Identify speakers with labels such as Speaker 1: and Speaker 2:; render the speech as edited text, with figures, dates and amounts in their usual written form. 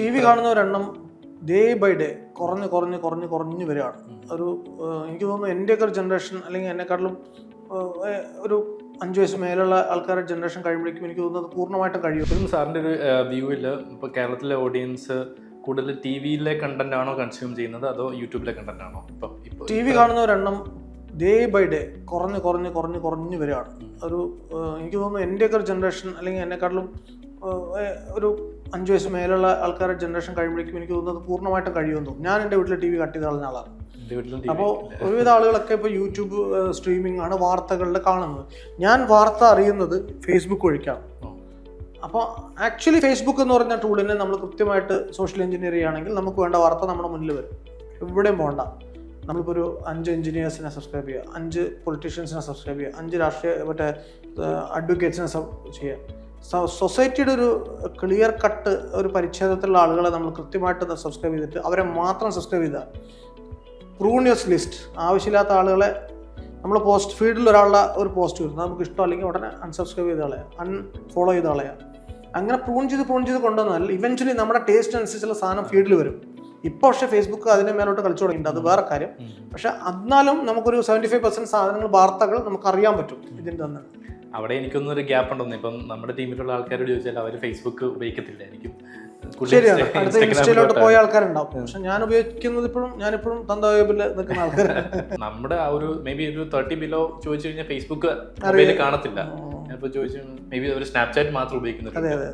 Speaker 1: T V കാണുന്നവരെണ്ണം day by day കുറഞ്ഞു വരികയാണ്. എനിക്ക് തോന്നുന്നു എൻ്റെയൊക്കെ ഒരു ജനറേഷൻ അല്ലെങ്കിൽ എന്നെക്കാട്ടിലും ഒരു 5 വയസ്സ് മേലുള്ള ആൾക്കാരുടെ ജനറേഷൻ കഴിയുമ്പോഴേക്കും എനിക്ക് തോന്നുന്നത് പൂർണ്ണമായിട്ടും കഴിയും.
Speaker 2: സാറിൻ്റെ ഒരു വ്യൂവിൽ ഇപ്പോൾ കേരളത്തിലെ ഓഡിയൻസ് കൂടുതൽ ടി വിയിലെ കണ്ടന്റ് ആണോ കൺസ്യൂം ചെയ്യുന്നത് അതോ യൂട്യൂബിലെ കണ്ടന്റ് ആണോ? ഇപ്പോൾ
Speaker 1: ടി വി കാണുന്നവരെണ്ണം ഡേ ബൈ ഡേ കുറഞ്ഞു വരികയാണ്. എനിക്ക് തോന്നുന്നു എൻ്റെയൊക്കെ ഒരു ജനറേഷൻ അല്ലെങ്കിൽ എന്നെക്കാട്ടിലും ഒരു 5 വയസ്സ് മേലുള്ള ആൾക്കാരുടെ ജനറേഷൻ കഴിയുമ്പോഴേക്കും എനിക്ക് തോന്നുന്നത് പൂർണ്ണമായിട്ടും കഴിയുമെന്ന് തോന്നുന്നു. ഞാൻ എൻ്റെ വീട്ടിൽ ടി വി കട്ട് ചെയ്ത് കളഞ്ഞ ആളാണ്. അപ്പോൾ ഒരുവിധ ആളുകളൊക്കെ ഇപ്പോൾ യൂട്യൂബ് സ്ട്രീമിംഗ് ആണ് വാർത്തകളിൽ കാണുന്നത്. ഞാൻ വാർത്ത അറിയുന്നത് ഫേസ്ബുക്ക് വഴിക്കാണ്. അപ്പോൾ ആക്ച്വലി ഫേസ്ബുക്ക് എന്ന് പറഞ്ഞ ടൂളിനെ നമ്മൾ കൃത്യമായിട്ട് സോഷ്യൽ എഞ്ചിനീയർ ചെയ്യുകയാണെങ്കിൽ നമുക്ക് വേണ്ട വാർത്ത നമ്മുടെ മുന്നിൽ വരും. എവിടെയും പോകണ്ട. നമ്മളിപ്പോൾ ഒരു 5 എഞ്ചിനീയേഴ്സിനെ സബ്സ്ക്രൈബ് ചെയ്യുക, 5 പൊളിറ്റീഷ്യൻസിനെ സബ്സ്ക്രൈബ് ചെയ്യുക, 5 രാഷ്ട്രീയ അഡ്വക്കേറ്റ്സിനെ ചെയ്യുക. സൊസൈറ്റിയുടെ ഒരു ക്ലിയർ കട്ട് ഒരു പരിച്ഛേദത്തിലുള്ള ആളുകളെ നമ്മൾ കൃത്യമായിട്ട് സബ്സ്ക്രൈബ് ചെയ്തിട്ട് അവരെ മാത്രം സബ്സ്ക്രൈബ് ചെയ്താൽ പ്രൂൺ യുവർ ലിസ്റ്റ്. ആവശ്യമില്ലാത്ത ആളുകളെ നമ്മൾ പോസ്റ്റ് ഫീഡിൽ ഒരാളുടെ ഒരു പോസ്റ്റ് വരുന്നത് നമുക്ക് ഇഷ്ടം അല്ലെങ്കിൽ ഉടനെ അൺസബ്സ്ക്രൈബ് ചെയ്ത് കളയാം, അൺഫോളോ ചെയ്ത് കളയാം. അങ്ങനെ പ്രൂൺ ചെയ്ത് കൊണ്ടുവന്നാൽ ഇവൻച്വലി നമ്മുടെ ടേസ്റ്റ് അനുസരിച്ചുള്ള സാധനം ഫീഡിൽ വരും. ഇപ്പോൾ പക്ഷേ ഫേസ്ബുക്ക് അതിൻ്റെ മേലോട്ട് കളിച്ചു തുടങ്ങിയിട്ടുണ്ട്, അത് വേറെ കാര്യം. പക്ഷെ എന്നാലും നമുക്കൊരു 75% സാധനങ്ങൾ വാർത്തകൾ നമുക്ക് അറിയാൻ പറ്റും ഇതിൻ്റെ തന്നെ.
Speaker 2: അവിടെ എനിക്കൊന്നൊരു ഗ്യാപ്പ് ഉണ്ടെന്ന്. ഇപ്പം നമ്മുടെ ടീമിലുള്ള ആൾക്കാരോട് ചോദിച്ചാൽ അവർ ഫേസ്ബുക്ക് ഉപയോഗിക്കത്തില്ലായിരിക്കും.
Speaker 1: ശരിയാണ്, അടുത്ത ഇൻസ്റ്റയിലോട്ട് പോയ ആൾക്കാരുണ്ടാവും. പക്ഷെ ഞാൻ ഉപയോഗിക്കുന്നത് ഞാനിപ്പോഴും തന്ത വെബിൽ നിൽക്കുന്ന ആൾക്കാരാണ്.
Speaker 2: നമ്മുടെ ആ ഒരു മേ ബി ഒരു 30 ബിലോ ചോദിച്ചു കഴിഞ്ഞാൽ ഫേസ്ബുക്ക് കാണത്തില്ല. ഞാനിപ്പോൾ ചോദിച്ചു മേ ബി അവർ സ്നാപ്ചാറ്റ് മാത്രം ഉപയോഗിക്കുന്നുണ്ട്.
Speaker 1: അതെ.